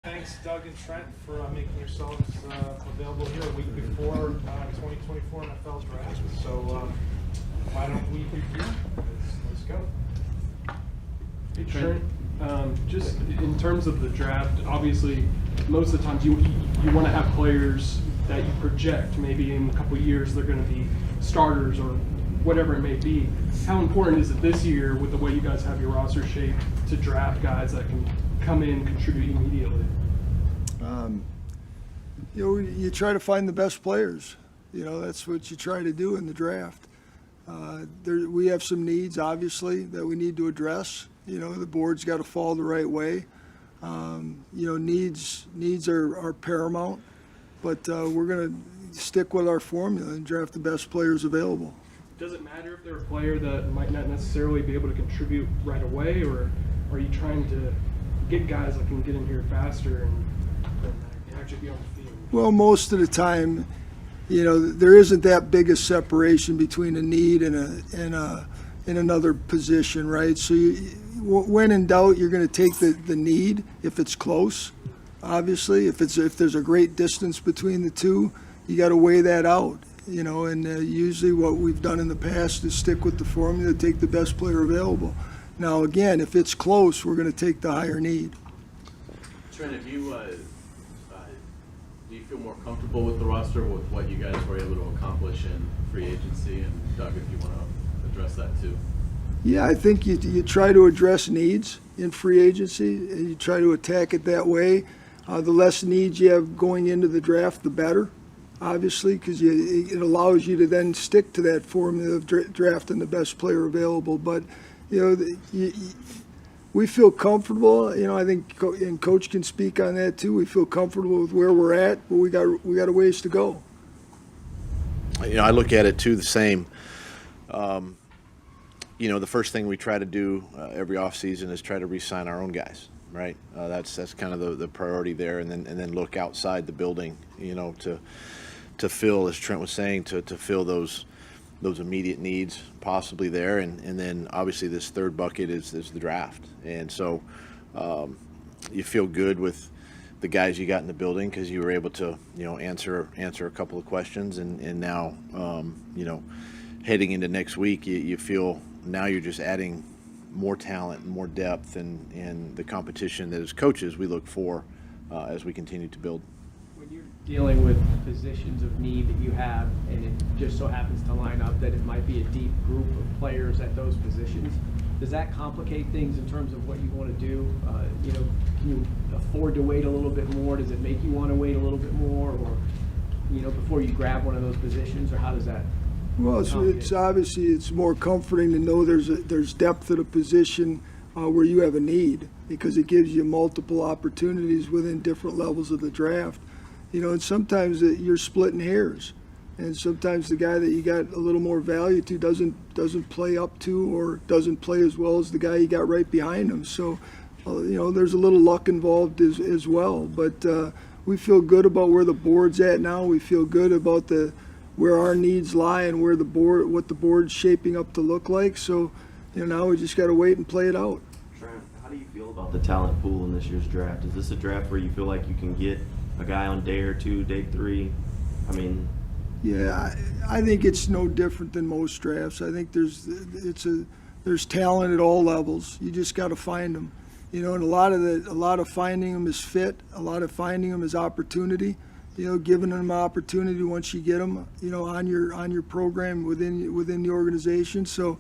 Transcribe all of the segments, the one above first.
Thanks, Doug and Trent, for making yourselves available here a week before 2024 NFL draft. So why don't we review? Let's go. Hey, Trent, just in terms of the draft, obviously, most of the times you want to have players that you project maybe in a couple of years they're going to be starters or whatever it may be. How important is it this year with the way you guys have your roster shaped to draft guys that can come in and contribute immediately? You try to find the best players. That's what you try to do in the draft. We have some needs, obviously, that we need to address. The board's got to fall the right way. Needs are paramount, but we're going to stick with our formula and draft the best players available. Does it matter if they're a player that might not necessarily be able to contribute right away, or are you trying to get guys that can get in here faster and actually be on the field? Well, most of the time, there isn't that big a separation between a need and another position, right? So when in doubt, you're going to take the need if it's close. Obviously, if there's a great distance between the two, you got to weigh that out. And usually what we've done in the past is stick with the formula, take the best player available. Now, again, if it's close, we're going to take the higher need. Trent, do you feel more comfortable with the roster, with what you guys were able to accomplish in free agency? And Doug, if you want to address that too. Yeah, I think you try to address needs in free agency, and you try to attack it that way. The less needs you have going into the draft, the better, obviously, because it allows you to then stick to that formula of drafting the best player available. But we feel comfortable. I think, and Coach can speak on that too. We feel comfortable with where we're at, but we got a ways to go. I look at it too the same. The first thing we try to do every offseason is try to re-sign our own guys, right? That's kind of the priority there, and then look outside the building, to fill, as Trent was saying, to fill those immediate needs possibly there, and then obviously this third bucket is the draft, and so you feel good with the guys you got in the building because you were able to answer a couple of questions, and now heading into next week you feel now you're just adding more talent and more depth and the competition that as coaches we look for as we continue to build. When you're dealing with positions of need that you have, and it just so happens to line up that it might be a deep group of players at those positions, does that complicate things in terms of what you want to do? Can you afford to wait a little bit more? Does it make you want to wait a little bit more, or before you grab one of those positions, or how does that? Well, it's obviously it's more comforting to know there's depth at a position where you have a need, because it gives you multiple opportunities within different levels of the draft. And sometimes you're splitting hairs, and sometimes the guy that you got a little more value to doesn't play up to or doesn't play as well as the guy you got right behind him. So, there's a little luck involved as well. But we feel good about where the board's at now. We feel good about where our needs lie and what the board's shaping up to look like. So, now we just got to wait and play it out. Trent, how do you feel about the talent pool in this year's draft? Is this a draft where you feel like you can get a guy on day or two, day three? Yeah, I think it's no different than most drafts. I think there's talent at all levels. You just got to find them. And a lot of finding them is fit. A lot of finding them is opportunity. Giving them opportunity once you get them, on your program within the organization. So,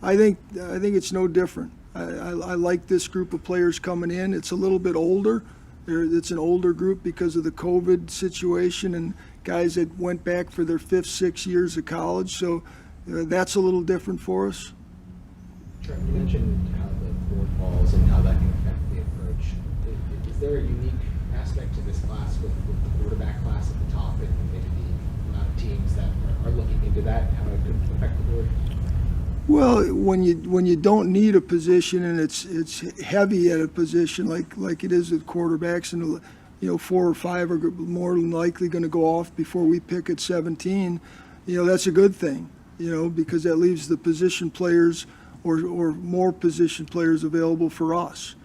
I think it's no different. I like this group of players coming in. It's a little bit older. It's an older group because of the COVID situation and guys that went back for their 5th, 6 years of college. So that's a little different for us. Trent, you mentioned how the board falls and how that can affect the approach. Is there a unique aspect to this class with the quarterback class at the top and maybe the amount of teams that are looking into that and how it could affect the board? Well, when you don't need a position and it's heavy at a position like it is with quarterbacks, and 4 or 5 are more than likely going to go off before we pick at 17, that's a good thing, because that leaves the position players or more position players available for us.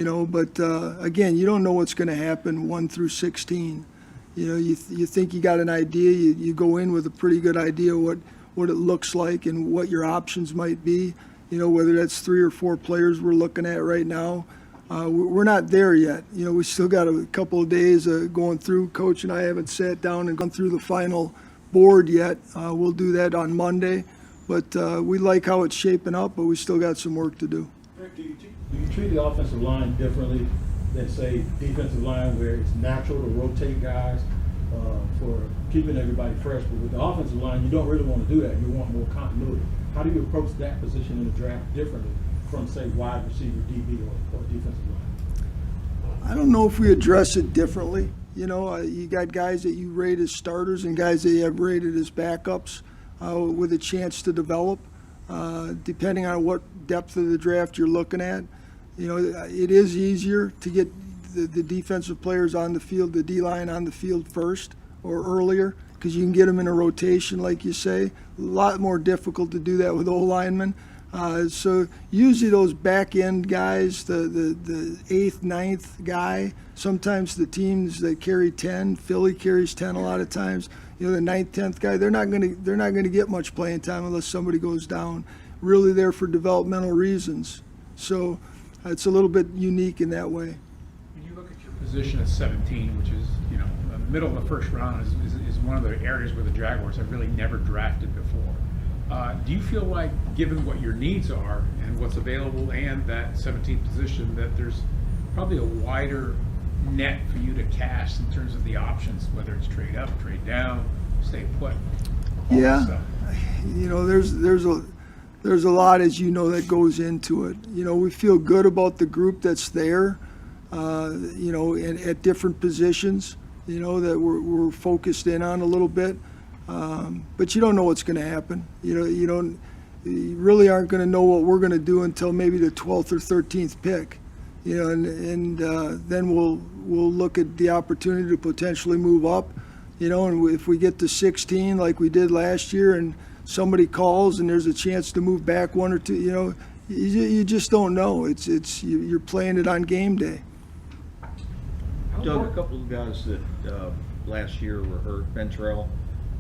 But again, you don't know what's going to happen 1 through 16. You think you got an idea, you go in with a pretty good idea what it looks like and what your options might be, whether that's 3 or 4 players we're looking at right now. We're not there yet. We still got a couple of days going through. Coach and I haven't sat down and gone through the final board yet. We'll do that on Monday. But we like how it's shaping up, but we still got some work to do. Do you treat the offensive line differently than, say, defensive line, where it's natural to rotate guys for keeping everybody fresh? But with the offensive line, you don't really want to do that. You want more continuity. How do you approach that position in the draft differently from, say, wide receiver, DB, or defensive line? I don't know if we address it differently. You got guys that you rate as starters and guys that you have rated as backups with a chance to develop, depending on what depth of the draft you're looking at. It is easier to get the defensive players on the field, the D-line on the field first or earlier, because you can get them in a rotation, like you say. A lot more difficult to do that with O-linemen. So usually those back-end guys, the 8th, 9th guy, sometimes the teams that carry 10, Philly carries 10 a lot of times, the 9th, 10th guy, they're not going to get much playing time unless somebody goes down. Really there for developmental reasons. So it's a little bit unique in that way. When you look at your position at 17, which is, the middle of the first round is one of the areas where the Jaguars have really never drafted before. Do you feel like, given what your needs are and what's available and that 17th position, that there's probably a wider net for you to cast in terms of the options, whether it's trade up, trade down, stay put? Yeah, there's a lot, as that goes into it. We feel good about the group that's there, and at different positions, that we're focused in on a little bit. But you don't know what's going to happen. You really aren't going to know what we're going to do until maybe the 12th or 13th pick. And then we'll look at the opportunity to potentially move up. And if we get to 16 like we did last year, and somebody calls and there's a chance to move back 1 or 2, you just don't know. You're playing it on game day. Doug, a couple of guys that last year were hurt, Ventrell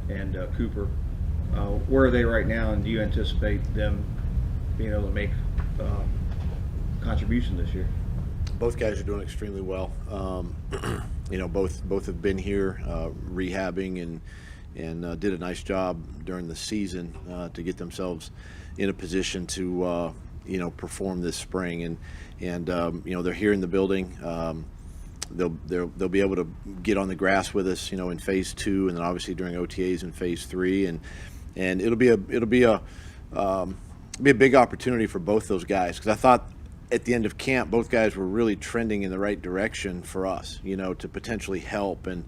and Cooper. Where are they right now, and do you anticipate them being able to make contribution this year? Both guys are doing extremely well. Both have been here rehabbing and did a nice job during the season to get themselves in a position to perform this spring. And they're here in the building. They'll be able to get on the grass with us, in phase 2, and then obviously during OTAs in phase 3, and it'll be a big opportunity for both those guys, because I thought at the end of camp both guys were really trending in the right direction for us, to potentially help, and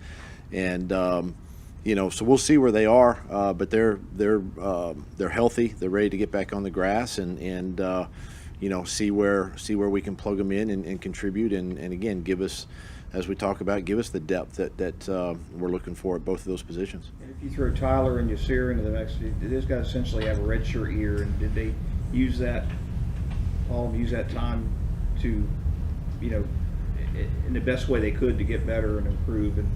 so we'll see where they are, but they're healthy, they're ready to get back on the grass, and see where we can plug them in and contribute, and again, give us, as we talk about, give us the depth that we're looking for at both of those positions. And if you throw Tyler and Yasir into the mix, did those guys essentially have a redshirt year, and did they use that time to, in the best way they could to get better and improve, and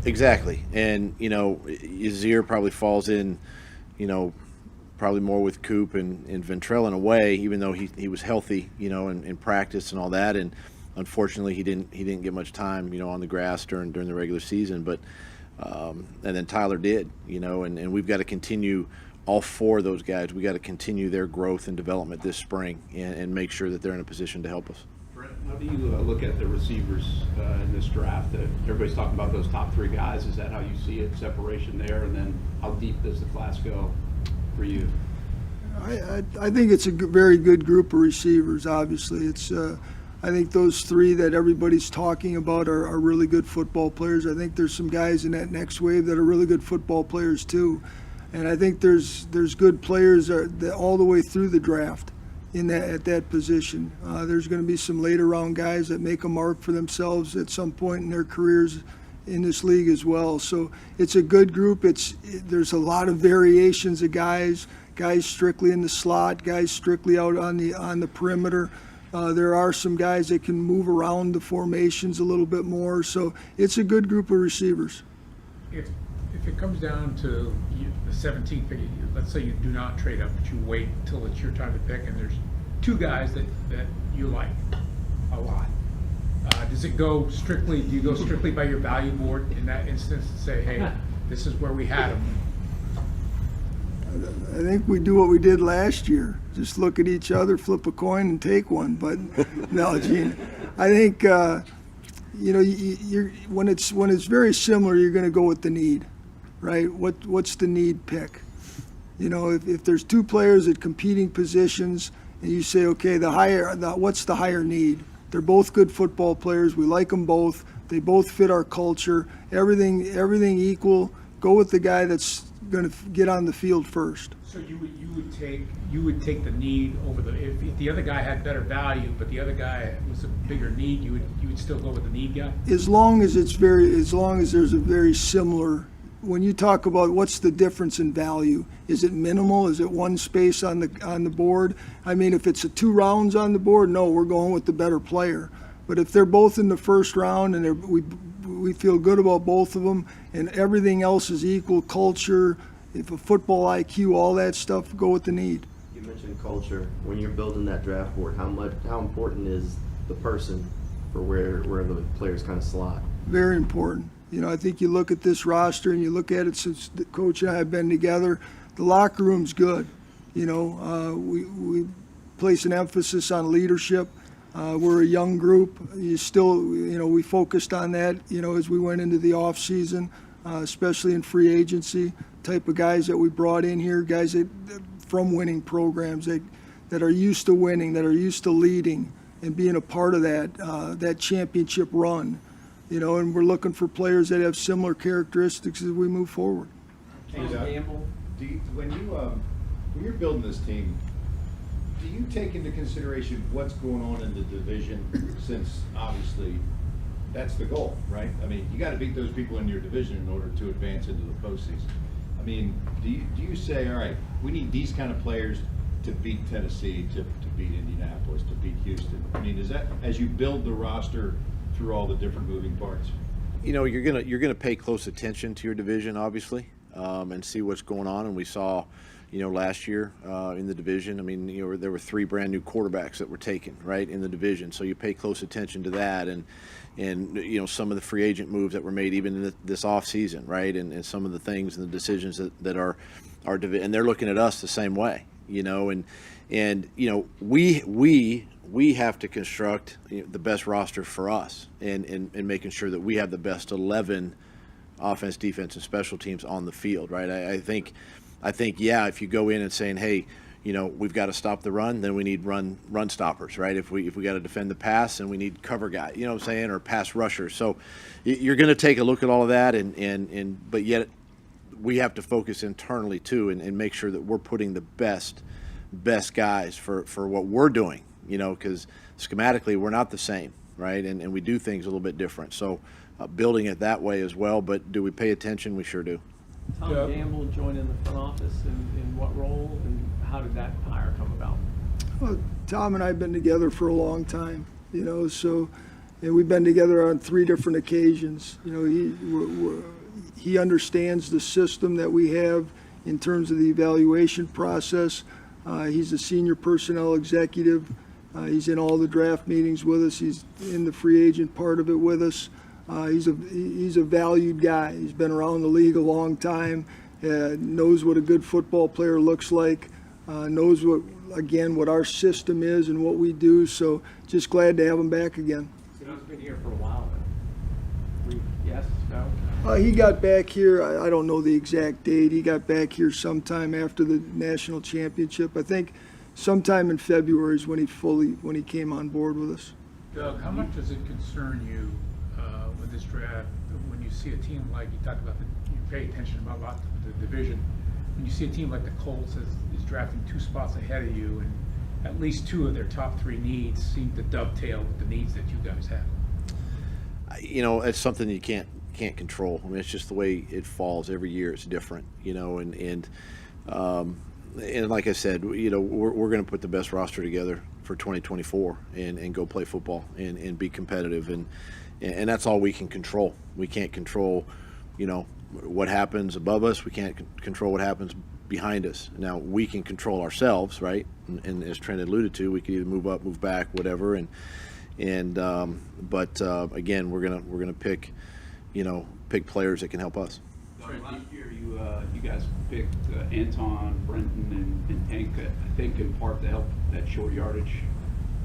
Exactly, and Yasir probably falls in, probably more with Coop and Ventrell in a way, even though he was healthy, in practice and all that, and unfortunately he didn't get much time, on the grass during the regular season, but and then Tyler did, and we've got to continue, all 4 of those guys, we got to continue their growth and development this spring and make sure that they're in a position to help us. Trent, how do you look at the receivers in this draft? Everybody's talking about those top 3 guys. Is that how you see it, separation there, and then how deep does the class go for you? I think it's a very good group of receivers. Obviously, I think those 3 that everybody's talking about are really good football players. I think there's some guys in that next wave that are really good football players too, and I think there's good players all the way through the draft at that position. There's going to be some later round guys that make a mark for themselves at some point in their careers in this league as well. So it's a good group. There's a lot of variations of guys strictly in the slot, guys strictly out on the perimeter. There are some guys that can move around the formations a little bit more, so it's a good group of receivers. If it comes down to the 17th pick, let's say you do not trade up, but you wait till it's your time to pick, and there's two guys that you like a lot. Do you go strictly by your value board in that instance and say, hey, this is where we had him? I think we do what we did last year. Just look at each other, flip a coin, and take one. But no, Gene, I think you're when it's very similar, you're going to go with the need, right? What's the need pick? If there's two players at competing positions, and you say, okay, what's the higher need? They're both good football players. We like them both. They both fit our culture. Everything equal. Go with the guy that's going to get on the field first. So you would take the need over if the other guy had better value, but the other guy was a bigger need, you would still go with the need guy? As long as there's a very similar. When you talk about what's the difference in value, is it minimal? Is it one space on the board? I mean, if it's 2 rounds on the board, no, we're going with the better player. But if they're both in the first round and we feel good about both of them, and everything else is equal, culture, if a football IQ, all that stuff, go with the need. You mentioned culture. When you're building that draft board, how important is the person for where the players kind of slot? Very important. I think you look at this roster and you look at it since the coach and I have been together, the locker room's good. We place an emphasis on leadership. We're a young group. We focused on that, as we went into the off season, especially in free agency. Type of guys that we brought in here, guys from winning programs that are used to winning, that are used to leading and being a part of that championship run. And we're looking for players that have similar characteristics as we move forward. Tom Gamble. When you're building this team, do you take into consideration what's going on in the division, since obviously that's the goal, right? I mean, you got to beat those people in your division in order to advance into the postseason. I mean, do you say, all right, we need these kind of players to beat Tennessee, to beat Indianapolis, to beat Houston? I mean, is that, as you build the roster through all the different moving parts? You're gonna pay close attention to your division, obviously, and see what's going on. And we saw, last year in the division, I mean, there were 3 brand new quarterbacks that were taken, right, in the division. So you pay close attention to that, and some of the free agent moves that were made even in this off season, right, and some of the things and the decisions that are and they're looking at us the same way, we have to construct the best roster for us and making sure that we have the best 11 offense, defense, and special teams on the field, right? I think, yeah, if you go in and saying, hey, we've got to stop the run, then we need run stoppers, right? If we got to defend the pass, then we need cover guys, you know what I'm saying, or pass rushers. So you're going to take a look at all of that, but yet we have to focus internally too and make sure that we're putting the best guys for what we're doing. Because schematically we're not the same, right? And we do things a little bit different. So building it that way as well, but do we pay attention? We sure do. Tom Gamble joined in the front office, in what role, and how did that hire come about? Well, Tom and I have been together for a long time, so and we've been together on 3 different occasions. He understands the system that we have in terms of the evaluation process. He's a senior personnel executive. He's in all the draft meetings with us. He's in the free agent part of it with us. He's a valued guy. He's been around the league a long time, knows what a good football player looks like, knows what our system is and what we do. So just glad to have him back again. So he's been here for a while now. Yes, no? He got back here, I don't know the exact date. He got back here sometime after the national championship. I think sometime in February is when he came on board with us. Doug, how much does it concern you with this draft when you see a team like, you talked about you pay attention about the division, when you see a team like the Colts is drafting 2 spots ahead of you, and at least 2 of their top 3 needs seem to dovetail with the needs that you guys have? It's something you can't control. I mean, it's just the way it falls every year. It's different, and like I said, we're going to put the best roster together for 2024 and go play football and be competitive. And that's all we can control. We can't control, what happens above us. We can't control what happens behind us. Now we can control ourselves, right? And as Trent alluded to, we can either move up, move back, whatever. But again, we're gonna pick players that can help us. Last year, you guys picked Anton, Brenton, and Tank, I think in part to help that short yardage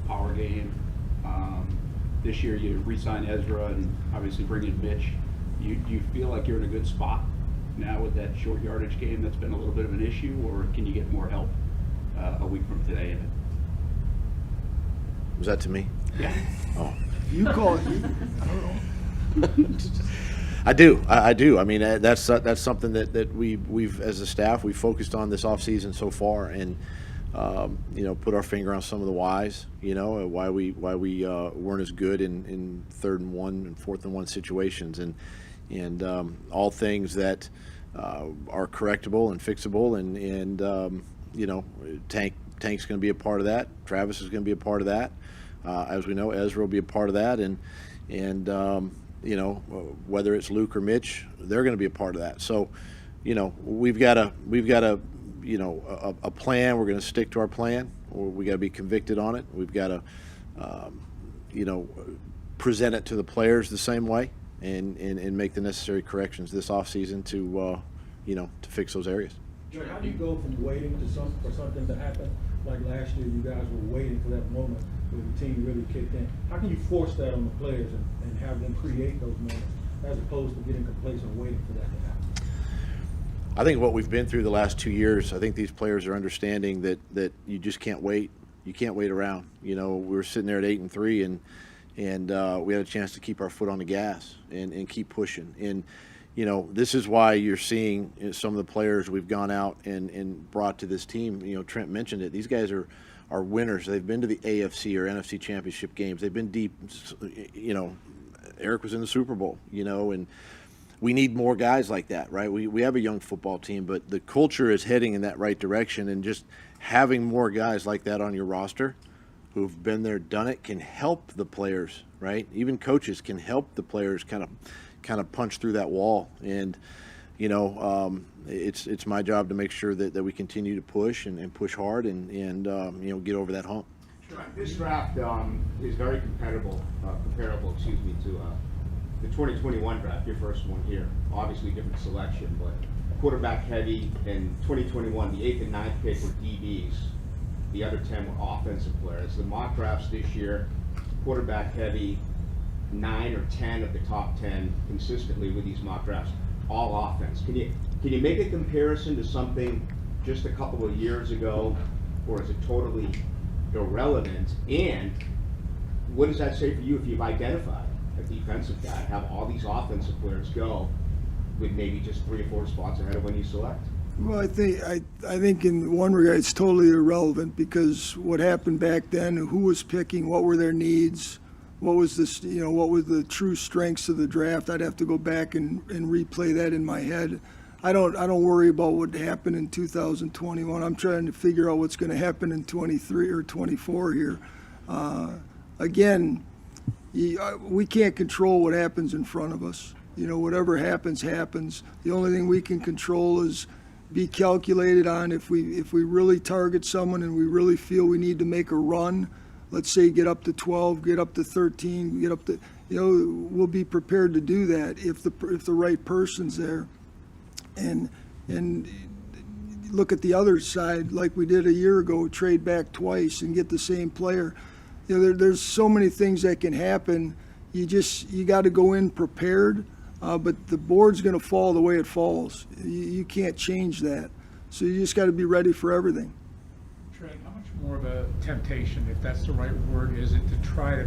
power game. This year, you re-sign Ezra and obviously bring in Mitch. Do you feel like you're in a good spot now with that short yardage game that's been a little bit of an issue, or can you get more help a week from today in it? Was that to me? Yeah. Oh. You call it. I don't know. I do. I mean, that's something that we've as a staff we've focused on this offseason so far, and put our finger on some of the whys. Why we weren't as good in 3rd and 1 and 4th and 1 situations, and all things that are correctable and fixable, and Tank's going to be a part of that. Travis is going to be a part of that. As we know, Ezra will be a part of that, and whether it's Luke or Mitch, they're going to be a part of that. So, we've got a plan. We're going to stick to our plan. We got to be convicted on it. We've got to, present it to the players the same way, and make the necessary corrections this offseason to fix those areas. How do you go from waiting for something to happen? Like last year, you guys were waiting for that moment where the team really kicked in. How can you force that on the players and have them create those moments as opposed to getting complacent waiting for that to happen? I think what we've been through the last 2 years, I think these players are understanding that you just can't wait. You can't wait around. We were sitting there at 8-3, and we had a chance to keep our foot on the gas and keep pushing. And this is why you're seeing some of the players we've gone out and brought to this team. Trent mentioned it. These guys are winners. They've been to the AFC or NFC championship games. They've been deep. Eric was in the Super Bowl, and we need more guys like that, right? We have a young football team, but the culture is heading in that right direction, and just having more guys like that on your roster who've been there, done it, can help the players, right? Even coaches can help the players kind of punch through that wall. And it's my job to make sure that we continue to push and push hard and get over that hump. This draft is very comparable to the 2021 draft, your first one here. Obviously different selection, but quarterback heavy. In 2021, the 8th and 9th pick were DBs. The other 10 were offensive players. The mock drafts this year, quarterback heavy, 9 or 10 of the top 10 consistently with these mock drafts, all offense. Can you make a comparison to something just a couple of years ago, or is it totally irrelevant? And what does that say for you if you've identified a defensive guy, have all these offensive players go with maybe just 3 or 4 spots ahead of when you select? Well, I think in one regard it's totally irrelevant, because what happened back then, who was picking, what were their needs, what was this, what were the true strengths of the draft? I'd have to go back and replay that in my head. I don't worry about what happened in 2021. I'm trying to figure out what's going to happen in 23 or 24 here. Again, we can't control what happens in front of us. Whatever happens, happens. The only thing we can control is be calculated on if we really target someone and we really feel we need to make a run. Let's say get up to 12, get up to 13, get up to, we'll be prepared to do that if the right person's there. And look at the other side, like we did a year ago, trade back twice and get the same player. There's so many things that can happen. You got to go in prepared, but the board's going to fall the way it falls. You can't change that. So you just got to be ready for everything. Trent, how much more of a temptation, if that's the right word, is it to try to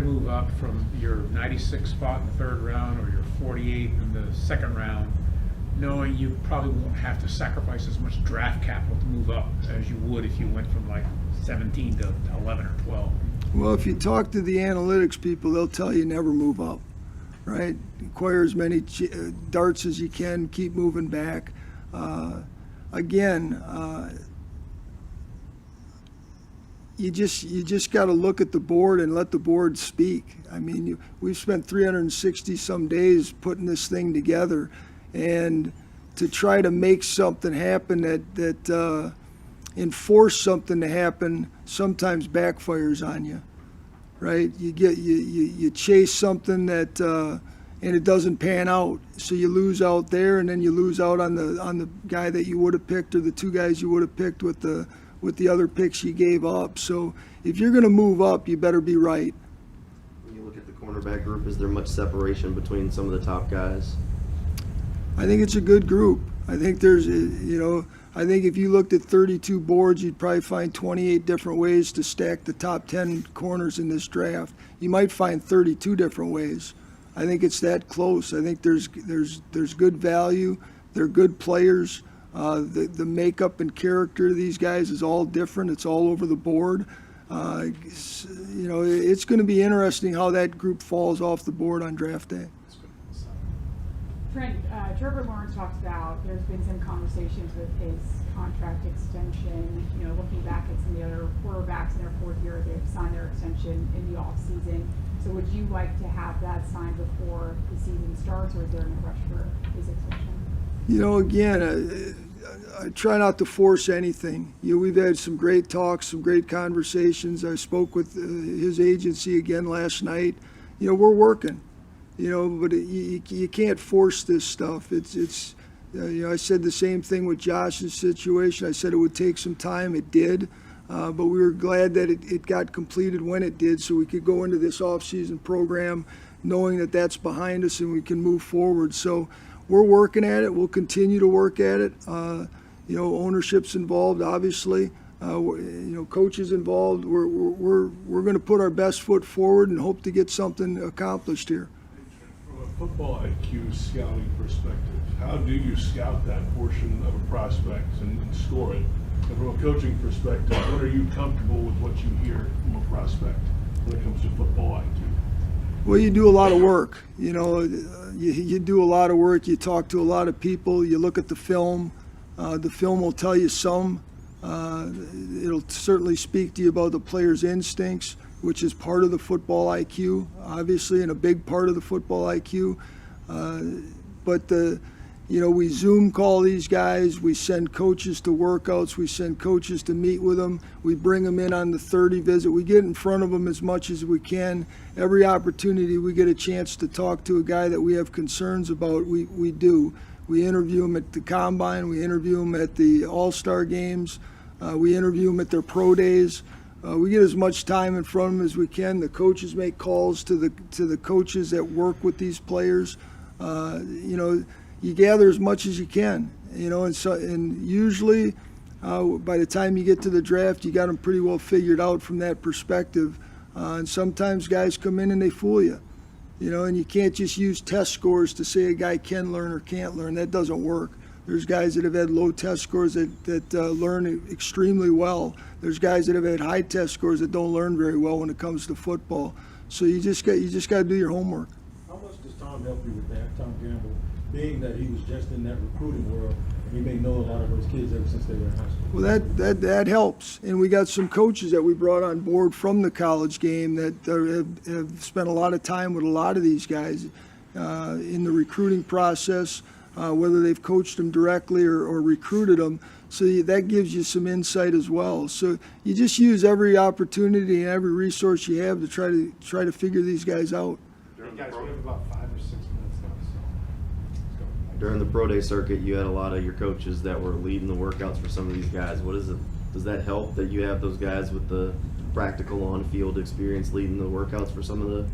move up from your 96th spot in the 3rd round or your 48th in the 2nd round, knowing you probably won't have to sacrifice as much draft capital to move up as you would if you went from like 17 to 11 or 12? Well, if you talk to the analytics people, they'll tell you never move up, right? Acquire as many darts as you can, keep moving back. you just got to look at the board and let the board speak. I mean, we've spent 360 some days putting this thing together, and to try to make something happen that enforce something to happen sometimes backfires on you, right? You chase something that and it doesn't pan out, so you lose out there, and then you lose out on the guy that you would have picked, or the two guys you would have picked with the other picks you gave up. So if you're going to move up, you better be right. When you look at the cornerback group, is there much separation between some of the top guys? I think it's a good group. I think there's, I think if you looked at 32 boards, you'd probably find 28 different ways to stack the top 10 corners in this draft. You might find 32 different ways. I think it's that close. I think there's good value. They're good players. The makeup and character of these guys is all different. It's all over the board. It's going to be interesting how that group falls off the board on draft day. Trent, Trevor Lawrence talks about there's been some conversations with his contract extension. Looking back at some of the other quarterbacks in their fourth year, they've signed their extension in the off season. So would you like to have that signed before the season starts, or is there any rush for his extension? Again, I try not to force anything. We've had some great talks, some great conversations. I spoke with his agency again last night. We're working. But you can't force this stuff. It's I said the same thing with Josh's situation. I said it would take some time. It did. But we were glad that it got completed when it did, so we could go into this off-season program knowing that that's behind us and we can move forward. So we're working at it. We'll continue to work at it. Ownership's involved, obviously. Coaches involved. We're going to put our best foot forward and hope to get something accomplished here. From a football IQ scouting perspective, how do you scout that portion of a prospect and score it? And from a coaching perspective, what are you comfortable with what you hear from a prospect when it comes to football IQ? Well, you do a lot of work. You do a lot of work. You talk to a lot of people. You look at the film. The film will tell you some. It'll certainly speak to you about the player's instincts, which is part of the football IQ, obviously, and a big part of the football IQ. But we Zoom call these guys. We send coaches to workouts. We send coaches to meet with them. We bring them in on the 30 visit. We get in front of them as much as we can. Every opportunity we get a chance to talk to a guy that we have concerns about, we do. We interview them at the Combine. We interview them at the All-Star games. We interview them at their pro days. We get as much time in front of them as we can. The coaches make calls to the coaches that work with these players. You gather as much as you can, and usually by the time you get to the draft, you got them pretty well figured out from that perspective. And sometimes guys come in and they fool you, and you can't just use test scores to say a guy can learn or can't learn. That doesn't work. There's guys that have had low test scores that learn extremely well. There's guys that have had high test scores that don't learn very well when it comes to football. So you just got to do your homework. How much does Tom help you with that, Tom Gamble, being that he was just in that recruiting world, and he may know a lot of those kids ever since they were in high school? Well, that helps. And we got some coaches that we brought on board from the college game that have spent a lot of time with a lot of these guys in the recruiting process, whether they've coached them directly or recruited them. So that gives you some insight as well. So you just use every opportunity and every resource you have to try to figure these guys out. Guys, we have about 5 or 6 minutes left. During the pro day circuit, you had a lot of your coaches that were leading the workouts for some of these guys. Does that help that you have those guys with the practical on-field experience leading the workouts for some of the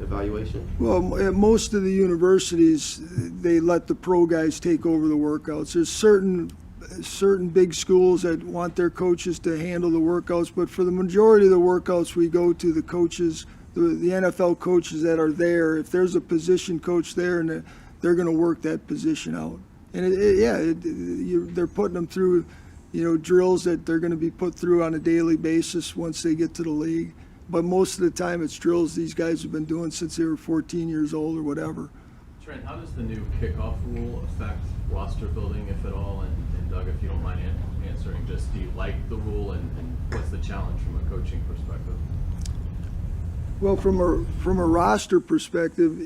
evaluation? Well, at most of the universities, they let the pro guys take over the workouts. There's certain big schools that want their coaches to handle the workouts, but for the majority of the workouts we go to, the coaches, the NFL coaches that are there, if there's a position coach there, and they're going to work that position out. And they're putting them through, drills that they're going to be put through on a daily basis once they get to the league. But most of the time, it's drills these guys have been doing since they were 14 years old or whatever. Trent, how does the new kickoff rule affect roster building, if at all? And Doug, if you don't mind answering, just do you like the rule and what's the challenge from a coaching perspective? Well, from a roster perspective,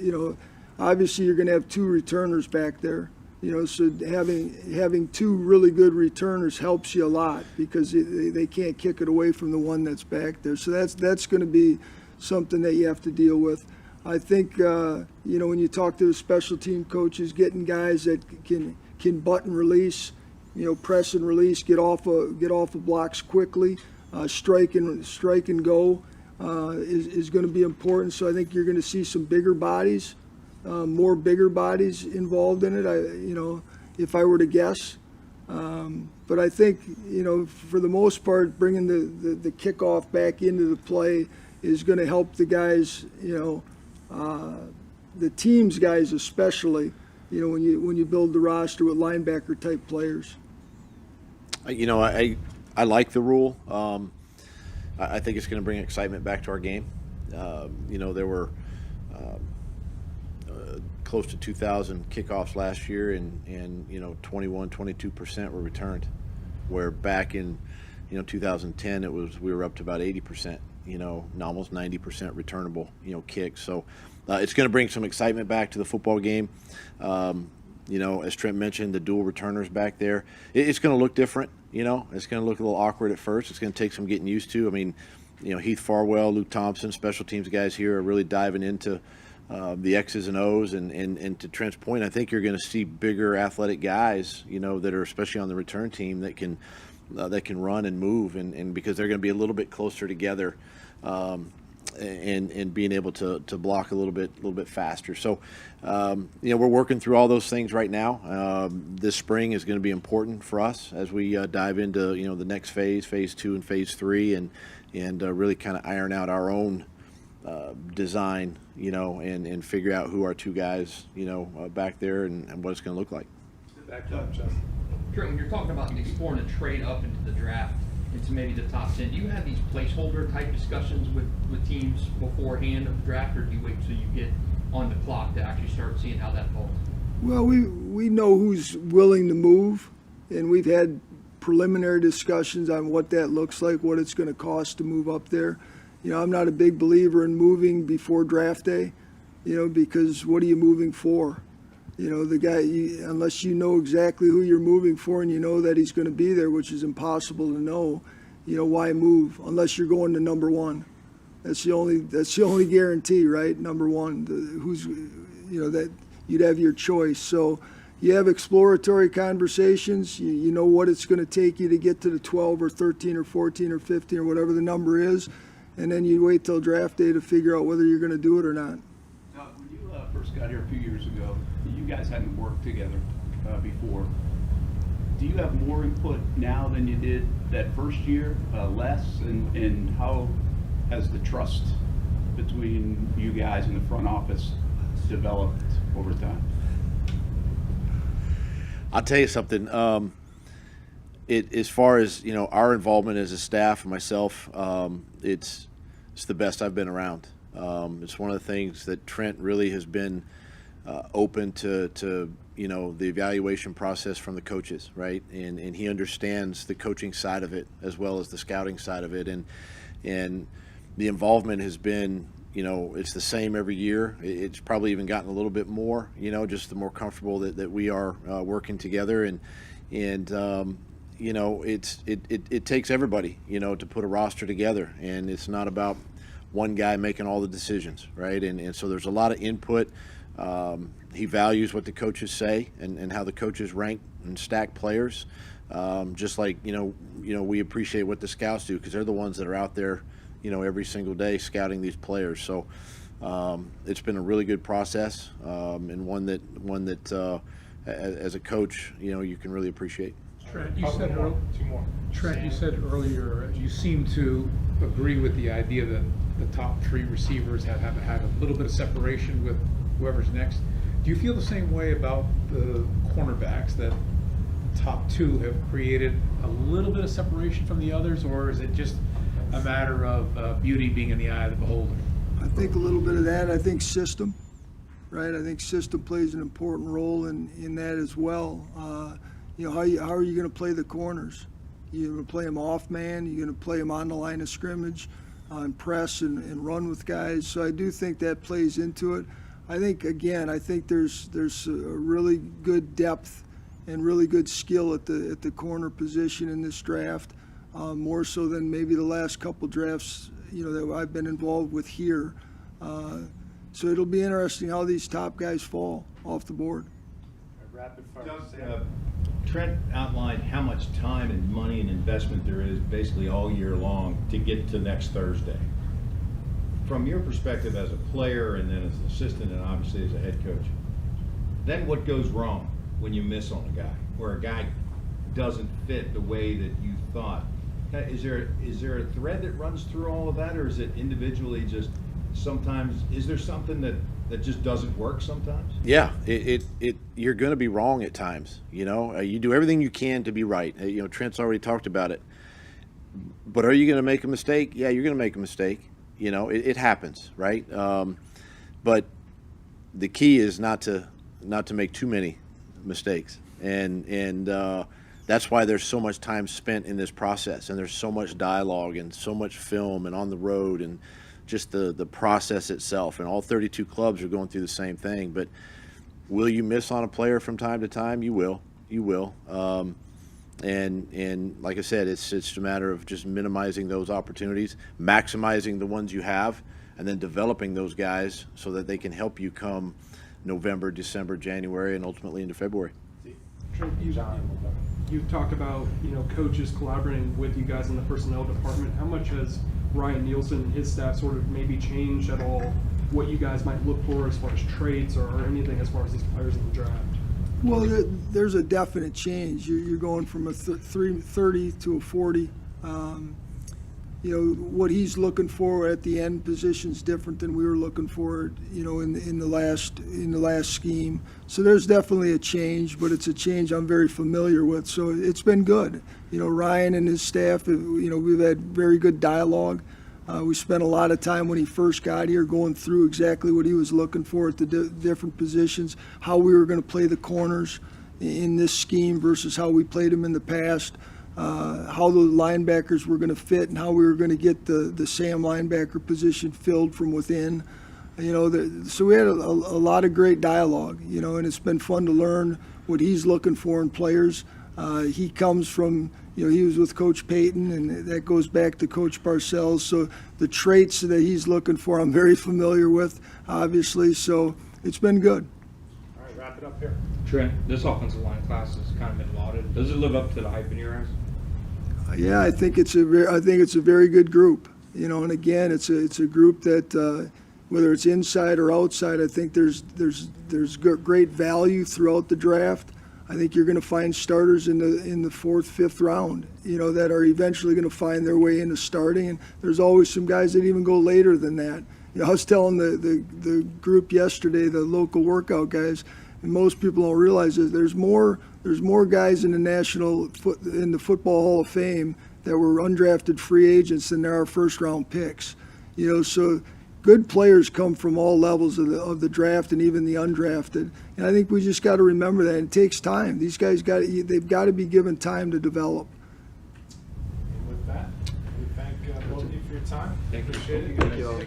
obviously you're going to have two returners back there. So having two really good returners helps you a lot because they can't kick it away from the one that's back there. So that's going to be something that you have to deal with. I think when you talk to the special team coaches, getting guys that can button release, press and release, get off of blocks quickly, strike and go is going to be important. So I think you're going to see some bigger bodies. More bigger bodies involved in it, if I were to guess. But I think, for the most part, bringing the kickoff back into the play is going to help the guys, the team's guys especially, when you build the roster with linebacker type players. I like the rule. I think it's going to bring excitement back to our game. There were close to 2,000 kickoffs last year, and 22% were returned. Where back in 2010 we were up to about 80%. Almost 90% returnable kicks. So it's going to bring some excitement back to the football game. As Trent mentioned, the dual returners back there. It's going to look different. It's going to look a little awkward at first. It's going to take some getting used to. I mean, Heath Farwell, Luke Thompson, special teams guys here are really diving into the X's and O's, and to Trent's point, I think you're going to see bigger athletic guys, that are especially on the return team that can run and move, and because they're going to be a little bit closer together, and being able to block a little bit faster. So, we're working through all those things right now. This spring is going to be important for us as we dive into the next phase 2 and phase 3, and really kind of iron out our own design, and figure out who our two guys, back there and what it's going to look like. Back up, Justin. Trent, when you're talking about exploring a trade up into the draft, into maybe the top 10, do you have these placeholder type discussions with teams beforehand of the draft, or do you wait till you get on the clock to actually start seeing how that falls? Well, we know who's willing to move, and we've had preliminary discussions on what that looks like, what it's going to cost to move up there. I'm not a big believer in moving before draft day, because what are you moving for? The guy, unless you know exactly who you're moving for and you know that he's going to be there, which is impossible to know, why move? Unless you're going to number one. That's the only guarantee, right? Number one, that you'd have your choice. So you have exploratory conversations. You know what it's going to take you to get to the 12 or 13 or 14 or 15 or whatever the number is. And then you wait till draft day to figure out whether you're going to do it or not. When you first got here a few years ago, you guys hadn't worked together before. Do you have more input now than you did that first year, less? And how has the trust between you guys and the front office developed over time? I'll tell you something. As far as our involvement as a staff and myself, it's the best I've been around. It's one of the things that Trent really has been open to the evaluation process from the coaches, right? And he understands the coaching side of it as well as the scouting side of it, and the involvement has been it's the same every year. It's probably even gotten a little bit more, just the more comfortable that we are working together, and it takes everybody, to put a roster together, and it's not about one guy making all the decisions, right? And so there's a lot of input. He values what the coaches say and how the coaches rank and stack players, just like we appreciate what the scouts do, because they're the ones that are out there, every single day scouting these players. So it's been a really good process, and one that as a coach, you can really appreciate. Trent, you said earlier you seem to agree with the idea that the top three receivers have had a little bit of separation with whoever's next. Do you feel the same way about the cornerbacks, that the top two have created a little bit of separation from the others, or is it just a matter of beauty being in the eye of the beholder? I think a little bit of that. I think system, right? I think system plays an important role in that as well. how are you going to play the corners? You're going to play them off man. You're going to play them on the line of scrimmage, on press and run with guys. So I do think that plays into it. I think there's a really good depth and really good skill at the corner position in this draft, more so than maybe the last couple drafts that I've been involved with here. So it'll be interesting how these top guys fall off the board. Rapid fire. Doug, Trent outlined how much time and money and investment there is basically all year long to get to next Thursday. From your perspective as a player and then as an assistant and obviously as a head coach, then what goes wrong when you miss on a guy, or a guy doesn't fit the way that you thought? Is there a thread that runs through all of that, or is it individually just sometimes, is there something that just doesn't work sometimes? Yeah, you're going to be wrong at times. You do everything you can to be right. Trent's already talked about it. But are you going to make a mistake? Yeah, you're going to make a mistake. It happens, right? But the key is not to make too many mistakes, and that's why there's so much time spent in this process, and there's so much dialogue and so much film and on the road and just the process itself. And all 32 clubs are going through the same thing. But will you miss on a player from time to time? You will. And like I said, it's a matter of just minimizing those opportunities, maximizing the ones you have, and then developing those guys so that they can help you come November, December, January, and ultimately into February. Trent, you've talked about coaches collaborating with you guys in the personnel department. How much has Ryan Nielsen and his staff sort of maybe changed at all what you guys might look for as far as traits or anything as far as these players in the draft? Well, there's a definite change. You're going from a 30 to a 40. What he's looking for at the end position is different than we were looking for, in the last scheme. So there's definitely a change, but it's a change I'm very familiar with. So it's been good. Ryan and his staff, we've had very good dialogue. We spent a lot of time when he first got here going through exactly what he was looking for at the different positions, how we were going to play the corners in this scheme versus how we played them in the past, how the linebackers were going to fit and how we were going to get the Sam linebacker position filled from within. So we had a lot of great dialogue, and it's been fun to learn what he's looking for in players. He comes from, he was with Coach Payton, and that goes back to Coach Parcells. So the traits that he's looking for, I'm very familiar with, obviously. So it's been good. All right, wrap it up here. Trent, this offensive line class has kind of been lauded. Does it live up to the hype in your eyes? Yeah, I think it's a very good group. And again, it's a group that whether it's inside or outside, I think there's great value throughout the draft. I think you're going to find starters in the 4th, 5th round, that are eventually going to find their way into starting. And there's always some guys that even go later than that. I was telling the group yesterday, the local workout guys, and most people don't realize that there's more guys in the Football Hall of Fame that were undrafted free agents than there are first-round picks. So good players come from all levels of the draft and even the undrafted. And I think we just got to remember that. It takes time. These guys they've got to be given time to develop. And with that, we thank both of you for your time. Thank you. Appreciate it. Thank you all.